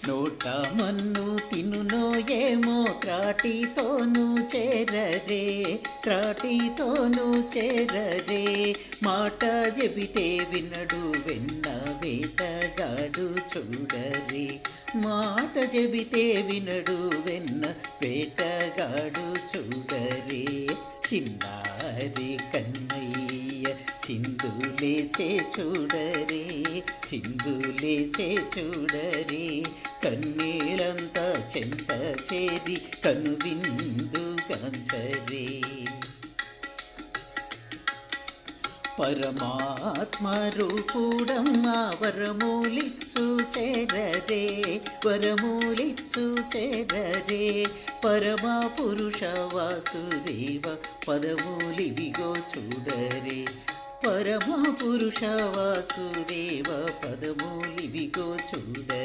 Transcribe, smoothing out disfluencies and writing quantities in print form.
నోట మన్ను తినునో ఏమో త్రాటితోను చేరరే, త్రాటితోను చేరరే. మాట చెబితే వినడు వెన్న వేటగాడు చూడరే, మాట చెబితే వినడు వెన్న వేటగాడు చూడరే. చిన్నారి కన్నయ్య చిందులేసే చూడరే, చిందులేసే చూడరే. కన్నీరంతా చెంత చేరి కనువిందు గాంచరే. పరమాత్మ రూపుడమ్మ వరమూలిచ్చు చేరరే, వరమూలిచ్చు చేరరే. పరమ పురుష వాసుదేవ పదమూలివిగో చూడరే, పరమ పురుష వాసుదేవ పదమూలివిగో చూడరే.